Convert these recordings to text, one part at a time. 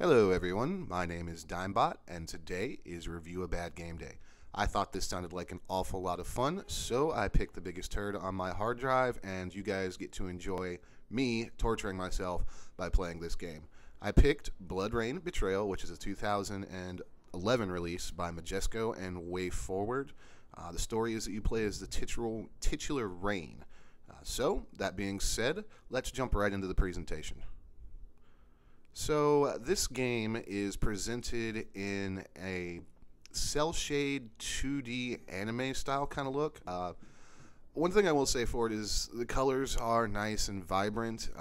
Hello everyone, my name is Dimebot, and today is Review a Bad Game Day. I thought this sounded like an awful lot of fun, so I picked the biggest turd on my hard drive, and you guys get to enjoy me torturing myself by playing this game. I picked Rayne, Betrayal, which is a 2011 release by Majesco and Way Forward. The story is that you play as the titular Rayne. So, that being said, let's jump right into the presentation. So this game is presented in a cel shade 2D anime style kind of look. One thing I will say for it is the colors are nice and vibrant.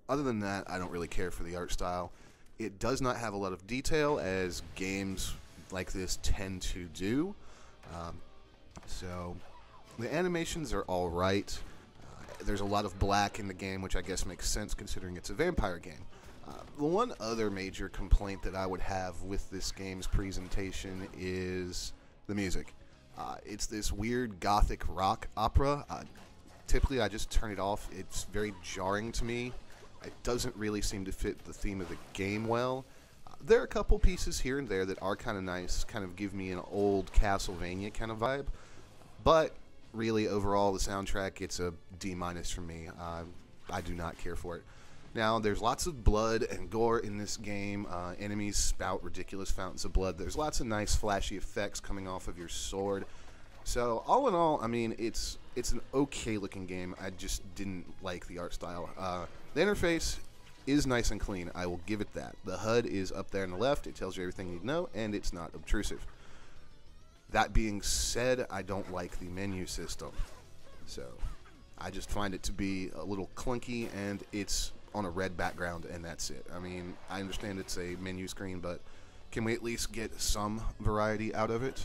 Other than that, I don't really care for the art style. It does not have a lot of detail, as games like this tend to do. So the animations are alright. There's a lot of black in the game, which I guess makes sense considering it's a vampire game. The one other major complaint that I would have with this game's presentation is the music. It's this weird gothic rock opera. Typically I just turn it off. It's very jarring to me. It doesn't really seem to fit the theme of the game well. There are a couple pieces here and there that are kind of nice, kind of give me an old Castlevania kind of vibe. But really, overall, the soundtrack, it's a D- for me. I do not care for it. Now, there's lots of blood and gore in this game. Enemies spout ridiculous fountains of blood. There's lots of nice flashy effects coming off of your sword. So, all in all, I mean, it's an okay looking game. I just didn't like the art style. The interface is nice and clean. I will give it that. The HUD is up there on the left. It tells you everything you need to know, and it's not obtrusive. That being said, I don't like the menu system. So, I just find it to be a little clunky, and it's on a red background, and that's it. I mean, I understand it's a menu screen, but can we at least get some variety out of it?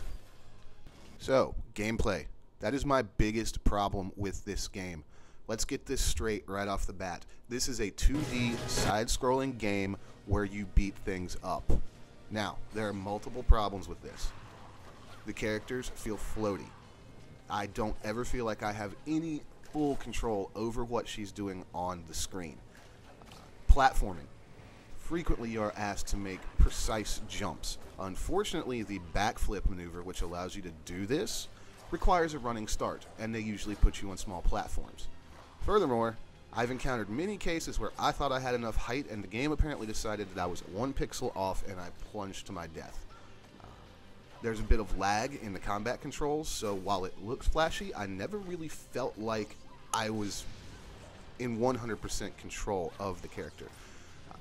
So, gameplay. That is my biggest problem with this game. Let's get this straight right off the bat. This is a 2D side-scrolling game where you beat things up. Now, there are multiple problems with this. The characters feel floaty. I don't ever feel like I have any full control over what she's doing on the screen. Platforming. Frequently you are asked to make precise jumps. Unfortunately, the backflip maneuver, which allows you to do this, requires a running start, and they usually put you on small platforms. Furthermore, I've encountered many cases where I thought I had enough height, and the game apparently decided that I was 1 pixel off, and I plunged to my death. There's a bit of lag in the combat controls, so while it looks flashy, I never really felt like I was in 100% control of the character.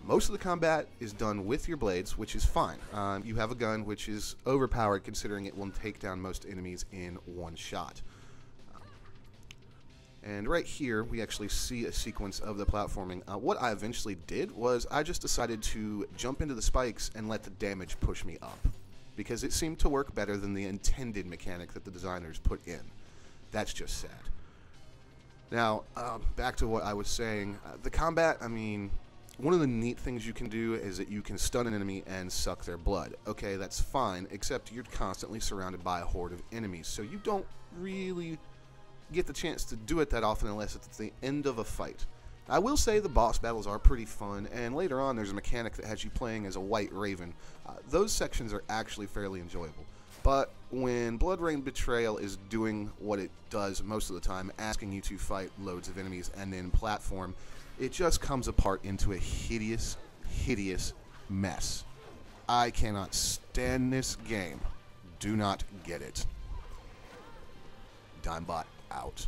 Most of the combat is done with your blades, which is fine. You have a gun which is overpowered considering it will take down most enemies in one shot. And right here we actually see a sequence of the platforming. What I eventually did was I just decided to jump into the spikes and let the damage push me up, because it seemed to work better than the intended mechanic that the designers put in. That's just sad. Now, back to what I was saying. The combat, I mean, one of the neat things you can do is that you can stun an enemy and suck their blood. Okay, that's fine, except you're constantly surrounded by a horde of enemies, so you don't really get the chance to do it that often unless it's at the end of a fight. I will say the boss battles are pretty fun, and later on there's a mechanic that has you playing as a white raven. Those sections are actually fairly enjoyable. But when Rayne Betrayal is doing what it does most of the time, asking you to fight loads of enemies and then platform, it just comes apart into a hideous, hideous mess. I cannot stand this game. Do not get it. Dimebot out.